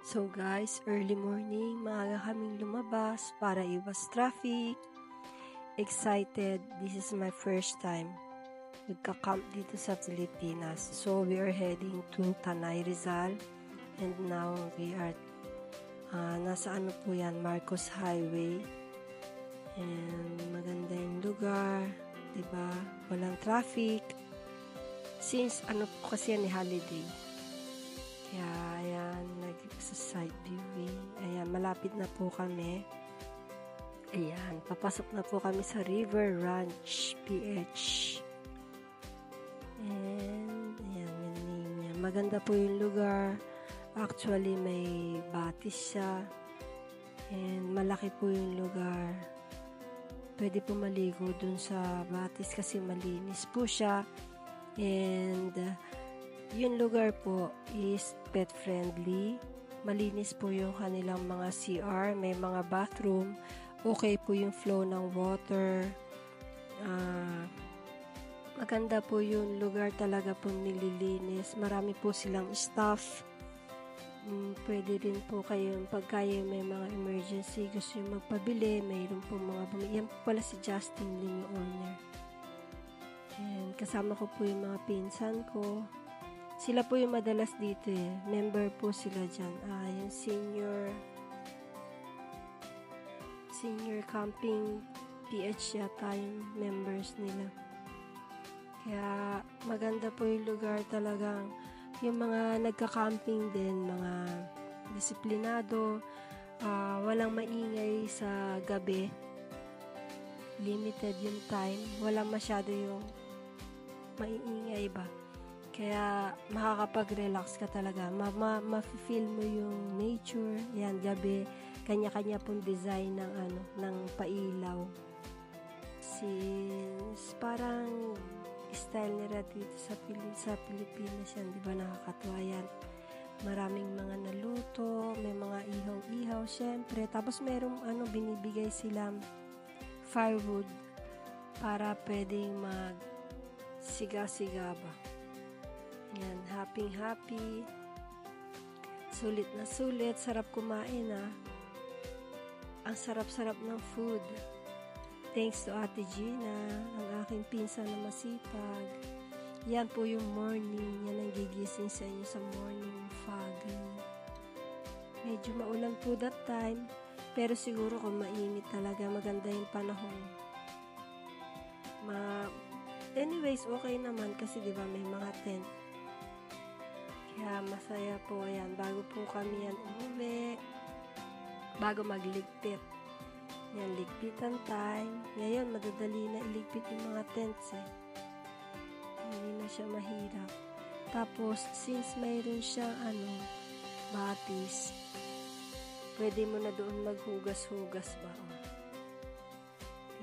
So guys, early morning, maaga kaming lumabas para iwas traffic. Excited, this is my first time magka-camp dito sa Pilipinas. So we are heading to Tanay Rizal and now we are nasa po yan, Marcos Highway. And maganda yung lugar, diba? Walang traffic. Since po kasi yan holiday. Kaya, ayan, nag-side viewing. Ayan, malapit na po kami. Ayan, papasok na po kami sa River Ranch, PH. And, ayan, yung name niya. Maganda po yung lugar. Actually, may batis siya. And, malaki po yung lugar. Pwede po maligo dun sa batis kasi malinis po siya. And, yung lugar po is pet friendly. Malinis po yung kanilang mga CR, may mga bathroom. Okay po yung flow ng water. Maganda po yung lugar, talaga po nililinis. Marami po silang staff. Pwede rin po kayo, pag kayo may mga emergency, gusto yung magpabili, mayroon po mga bumili. Yan po pala si Justin Lim, yung owner. And kasama ko po yung mga pinsan ko. Sila po yung madalas dito eh. Member po sila dyan. Yung senior camping PH yata yung members nila. Kaya maganda po yung lugar talagang. Yung mga nagka-camping din, mga disiplinado, walang maingay sa gabi. Limited yung time. Walang masyado yung maiingay ba. Kaya makakapag-relax ka talaga. Ma-feel mo yung nature. Yan, gabi. Kanya-kanya pong design ng pailaw. Since parang style nila dito sa Pilipinas yan, di ba, nakakatuwa yan. Maraming mga naluto, may mga ihaw-ihaw, syempre. Tapos merong binibigay silang firewood para pwedeng siga-siga ba. Yan, happy. Sulit na sulit, sarap kumain Ang sarap-sarap ng food. Thanks to Ate Gina, ang aking pinsan na masipag. Yan po yung morning, yan ang gigising sa inyo sa morning fog. Medyo maulan po that time, pero siguro kung mainit talaga, maganda yung panahon. Anyways, okay naman kasi diba may mga tent. Kaya masaya po yan. Bago po kami yan umuwi, bago magligpit. Yan, ligpitan time. Ngayon, madadali na iligpit yung mga tents eh. Hindi na siya mahirap. Tapos, since mayroon siyang batis, pwede mo na doon maghugas-hugas ba?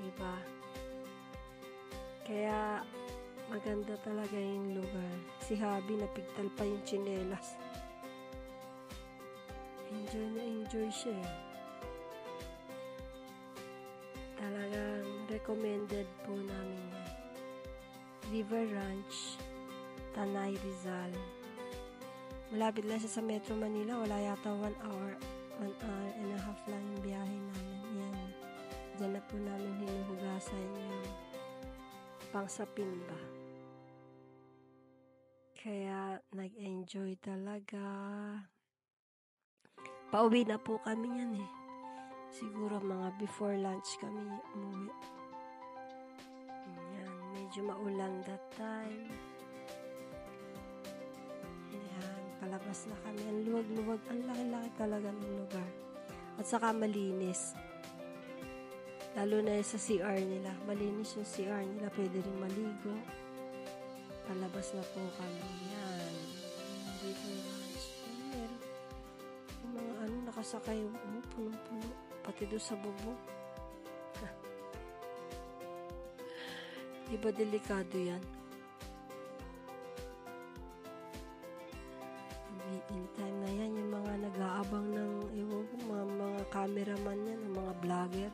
Diba? Kaya, maganda talaga yung lugar. Si Habi napigtal pa yung tsinelas. Enjoy na enjoy siya. Talagang recommended po namin yan. River Ranch, Tanay Rizal. Malapit lang siya sa Metro Manila. Wala yata 1 hour and a half lang yung biyahe namin. Yan. Diyan na po namin hinuhugasan yung pangsapin ba. Kaya nag-enjoy talaga. Pauwi na po kami yan eh. Siguro mga before lunch kami umuwi. Yan, medyo maulan that time. Yan, palabas na kami. Ang luwag-luwag, ang laki-laki talaga ng lugar. At saka malinis. Lalo na sa CR nila. Malinis yung CR nila. Pwede rin maligo. Palabas na po kami. Yan. Dito lunch. Meron. Yung mga nakasakay. Punong-puno. Pati doon sa bubong. Diba delikado yan? In time na yan, yung mga nag-aabang ng mga cameraman yan, mga vlogger.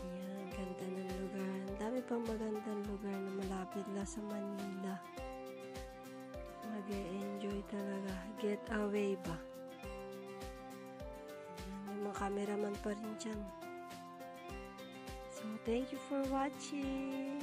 Yan, ganda ng lugar. Ang dami pang magandang lugar na malapit lang sa Manila. Mag-e-enjoy talaga. getaway ba? May mga cameraman pa rin dyan. So, thank you for watching.